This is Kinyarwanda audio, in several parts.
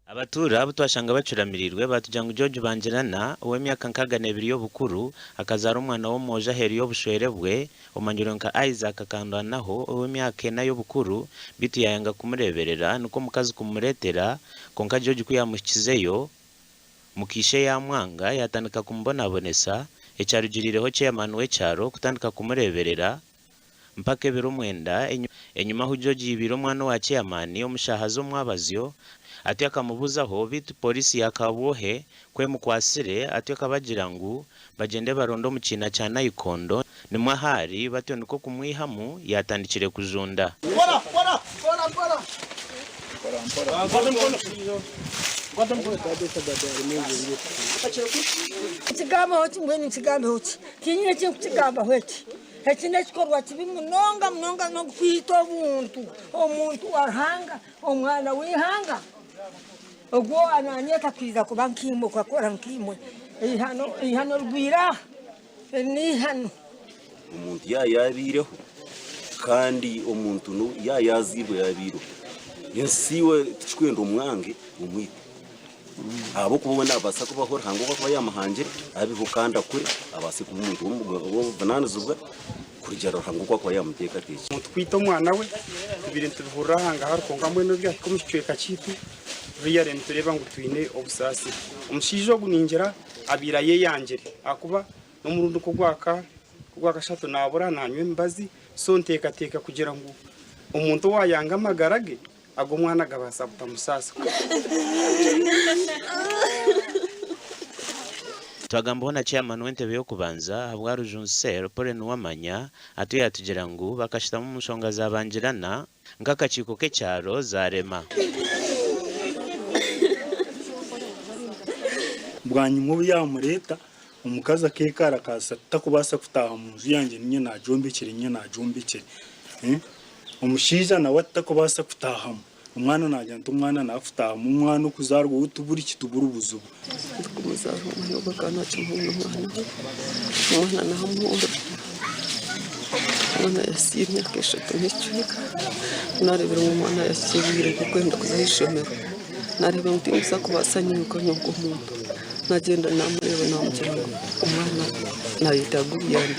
Abatura butwashanga bacuramirirwe batujanga George Banjirana uw'emyaka nkaganebiri y'obukuru akazara umwana wo moja heri y'obushwere bwe omanyironka Isaac akandanaho uw'emyaka ena y'obukuru bitu yayanga kumureberera nuko mukazi kumuretera konka George kuyamukizeyo mukishe ya mwanga yatandika kumbonabonesa ecyarugirireho chairman w'ecyaro kutandika kumureberera mpaka ebiro mwenda enyuma hu George yibiro mwana wa chairman omushahazo mwabazyo ati akamubuzaho bitu polisi yakabohe kwemukwasire ati akabagira ngo bagende barondo mu kina cya Nayikondo nimwe ahari batyo niko kumwihamu yatandikire kujunda Chigamba hoti mbweni chigamba hoti kinyine chigamba hoti hekine chikorwa chibi munonga no kwita omuntu arhanga omwana wihanga ogwo ananyeka kwiza kuba nkimo kwakora nkimwe ihano rwira ni hano umuntu yabireho kandi umuntu no yazibwe yabiro yensiwe twendo umwange umwite abo kubona abasa kubahora hango kwa yamahanje abiho kanda kure abase ku muntu wo bananizubwa kurigero hango kwa yamuteka teke mutwita umwana we ibiri tubihura hanga harkonga mwe no bya kumushyeka kitu riyare ntureba ngo twine obusasi umushijo guninjira abira ye yangere akuba no murundo kugwaka shato nabura nanywe mbazi so nteka kugira ngo umuntu wayanga amagarage ago mwana gabasa butamusasa twagambona chairman w'entebe yo kubanza habwaru Junser Paul Nuwamanya atuye atugera ngo bakashitamo umushonga zabanjirana ngakachiko kecyaro zarema bwanyu mu yamureta umukazi akekara kasa takubasa kutaha mu nzu yanjye ninye najombekere umushiza nawe atakubasa kutahamo umwana najyanta umwana nafutaha mu mwana kuzarwa utuburi kitubura ubuzubu kumuzara umwana bakana cyumwana umwana nahamura umwana yasimye keshatu n'icika narebera umwana yasibire kukwenda kuzayishemera narebera umutima kubasanya uko nyungu umuntu nagenda namureba namugira umwana nayitaguyana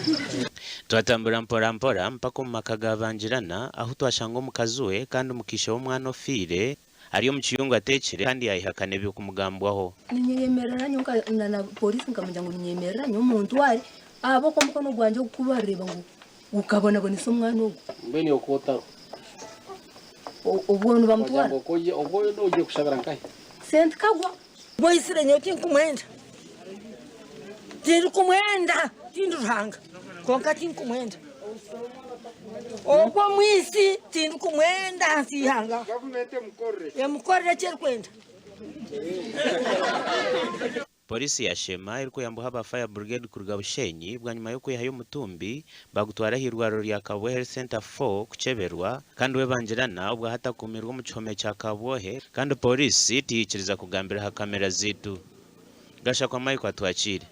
twatambura mpora mpaka mu makaga Banjirana aho twashanga umukazuwe kandi umukisha w'umwana ofire ariyo mu kiyungu atekere kandi yayihakane byo kumugambwaho ninyemerera nyunga na polisi nkamujya ngo ninyemerera umuntu wari abo ko mukono gwanje kubareba ngo ukabona bonisa umwana ugo mbene okota ubwo bamutwara ubwo ugiye kushagara nkahe sent kagwa boyisire nyoti kumwenda tiri kumwenda tinduranga konka tinkumwenda okwo mwisi tinkumwenda sihanga government yamukorera cyerkwenda polisi ya Shema iriko yambuha aba fire brigade kurga Bushenyi bwanyuma yo kwihayo mutumbi bagutwara hirwaro rya Kabwe Health Center 4 kuceberwa kandi we Banjirana ubwo hatakumirwa mu cyome cya Kabwe kandi polisi tiyikiriza kugambira ha kamera zitu gasha kwa Mike atwakire